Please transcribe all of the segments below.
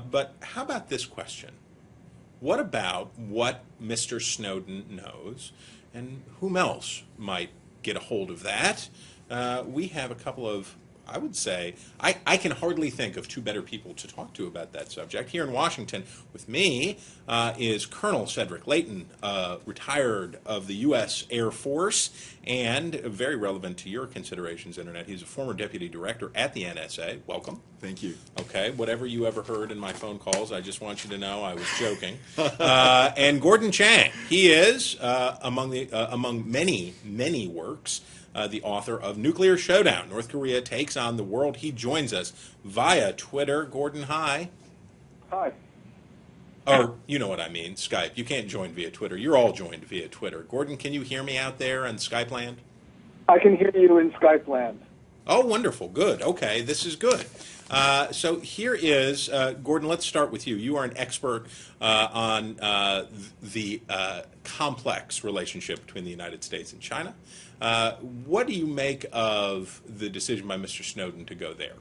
But how about this question? What about what Mr. Snowden knows, and whom else might get a hold of that? We have a couple of, I would say, I can hardly think of two better people to talk to about that subject. Here in Washington with me is Colonel Cedric Leighton, retired of the U.S. Air Force, and very relevant to your considerations, Internet. He's a former deputy director at the NSA. Welcome. Thank you. Okay, whatever you ever heard in my phone calls, I just want you to know I was joking. And Gordon Chang, he is, among many works, the author of Nuclear Showdown, North Korea Takes on the World. He joins us via Twitter. Gordon, hi. Hi. Or, you know what I mean, Skype. You can't join via Twitter. You're all joined via Twitter. Gordon, can you hear me out there on Skype land? I can hear you in Skype land. Oh, wonderful. Good. Okay, this is good. So here is, Gordon, let's start with you. You are an expert on the complex relationship between the United States and China. What do you make of the decision by Mr. Snowden to go there?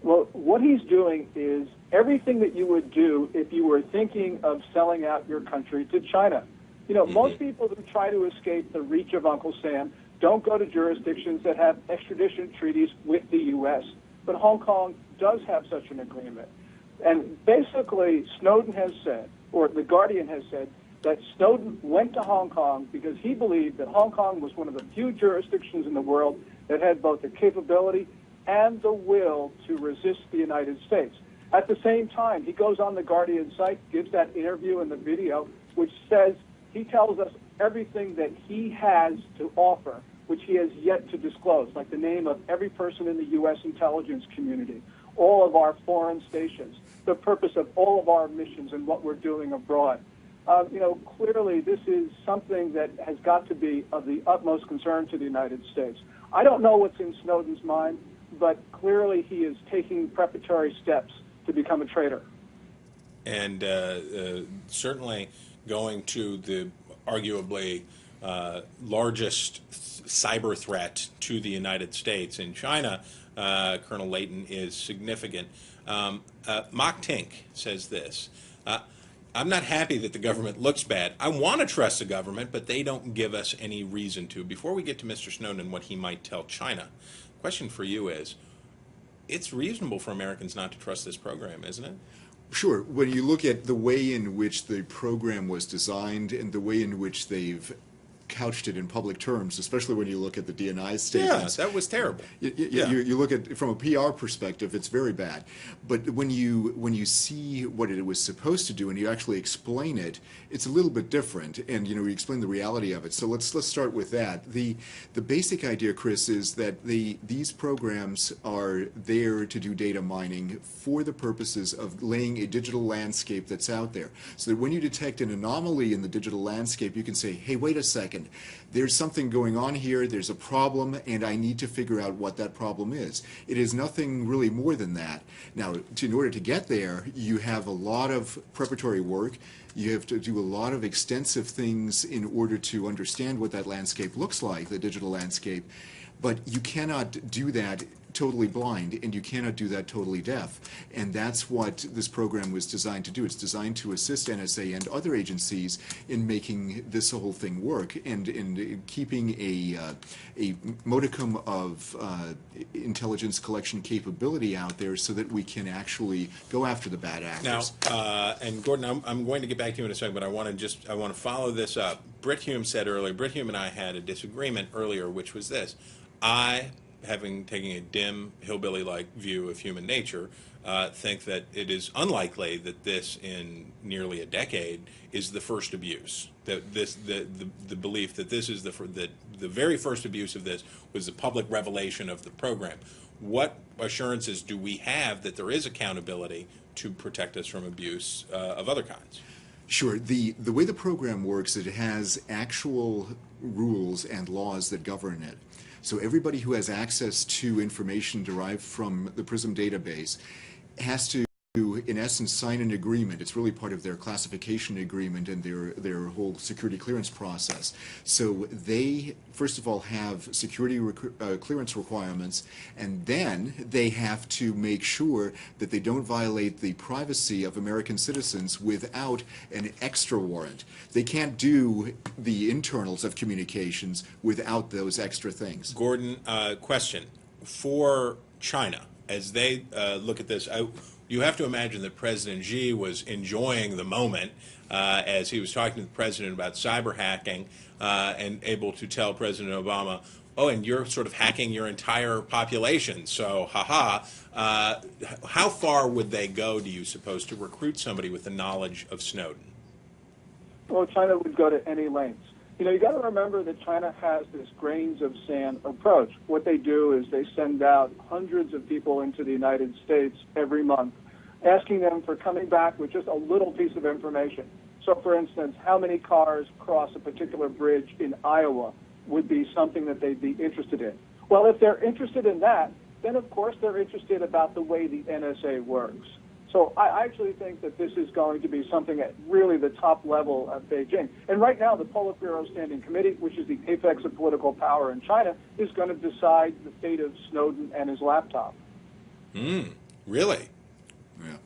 Well, what he's doing is everything that you would do if you were thinking of selling out your country to China. You know, most people who try to escape the reach of Uncle Sam don't go to jurisdictions that have extradition treaties with the U.S., but Hong Kong does have such an agreement. And basically, Snowden has said, or The Guardian has said, that Snowden went to Hong Kong because he believed that Hong Kong was one of the few jurisdictions in the world that had both the capability and the will to resist the United States. At the same time, he goes on the Guardian site, gives that interview in the video, which says he tells us everything that he has to offer, which he has yet to disclose, like the name of every person in the U.S. intelligence community, all of our foreign stations, the purpose of all of our missions and what we're doing abroad. You know, clearly this is something that has got to be of the utmost concern to the United States. I don't know what's in Snowden's mind, but clearly he is taking preparatory steps to become a traitor. And certainly going to the arguably largest cyber threat to the United States in China, Colonel Leighton, is significant. Mock Tink says this. I'm not happy that the government looks bad. I want to trust the government, but they don't give us any reason to. Before we get to Mr. Snowden and what he might tell China, the question for you is, it's reasonable for Americans not to trust this program, isn't it? Sure. When you look at the way in which the program was designed and the way in which they've couched it in public terms, especially when you look at the DNI statements. Yeah, that was terrible. You look at from a PR perspective, it's very bad. But when you see what it was supposed to do and you actually explain it, it's a little bit different. And you explain the reality of it. So let's start with that. The basic idea, Chris, is that these programs are there to do data mining for the purposes of laying a digital landscape that's out there. So that when you detect an anomaly in the digital landscape, you can say, hey, wait a second. There's something going on here, there's a problem, and I need to figure out what that problem is. It is nothing really more than that. Now, in order to get there, you have a lot of preparatory work. You have to do a lot of extensive things in order to understand what that landscape looks like, the digital landscape. But you cannot do that totally blind, and you cannot do that totally deaf. And that's what this program was designed to do. It's designed to assist NSA and other agencies in making this whole thing work and in keeping a modicum of intelligence collection capability out there so that we can actually go after the bad actors. Now, and Gordon, I'm going to get back to you in a second, but I want to follow this up. Britt Hume said earlier, Britt Hume and I had a disagreement earlier, which was this. Having taken a dim, hillbilly-like view of human nature, think that it is unlikely that this, in nearly a decade, is the first abuse. That the belief that this is the very first abuse of this was the public revelation of the program. What assurances do we have that there is accountability to protect us from abuse of other kinds? Sure. The way the program works, it has actual rules and laws that govern it. So everybody who has access to information derived from the PRISM database has to to, in essence, sign an agreement. It's really part of their classification agreement and their whole security clearance process. So they, first of all, have security clearance requirements, and then they have to make sure that they don't violate the privacy of American citizens without an extra warrant. They can't do the internals of communications without those extra things. Gordon, question. For China, as they look at this, you have to imagine that President Xi was enjoying the moment as he was talking to the president about cyber hacking and able to tell President Obama, oh, and you're sort of hacking your entire population, so haha. How far would they go, do you suppose, to recruit somebody with the knowledge of Snowden? Well, China would go to any lengths. You know, you got to remember that China has this grains of sand approach. What they do is they send out hundreds of people into the United States every month, asking them for coming back with just a little piece of information. So, for instance, how many cars cross a particular bridge in Iowa would be something that they'd be interested in. Well, if they're interested in that, then of course they're interested about the way the NSA works. So I actually think that this is going to be something at really the top level of Beijing. And right now, the Politburo Standing Committee, which is the apex of political power in China, is going to decide the fate of Snowden and his laptop. Really? Yeah.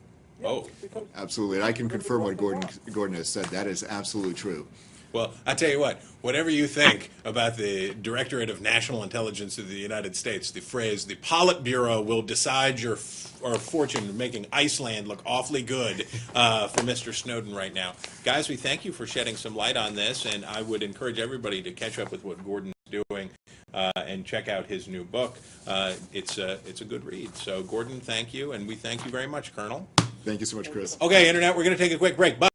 Oh. Absolutely. And I can confirm what Gordon has said. That is absolutely true. Well, I tell you what, whatever you think about the Directorate of National Intelligence of the United States, the phrase, the Politburo will decide your fortune, making Iceland look awfully good for Mr. Snowden right now. Guys, we thank you for shedding some light on this, and I would encourage everybody to catch up with what Gordon's doing and check out his new book. It's a good read. So, Gordon, thank you, and we thank you very much, Colonel. Thank you so much, Chris. Okay, Internet, we're going to take a quick break. But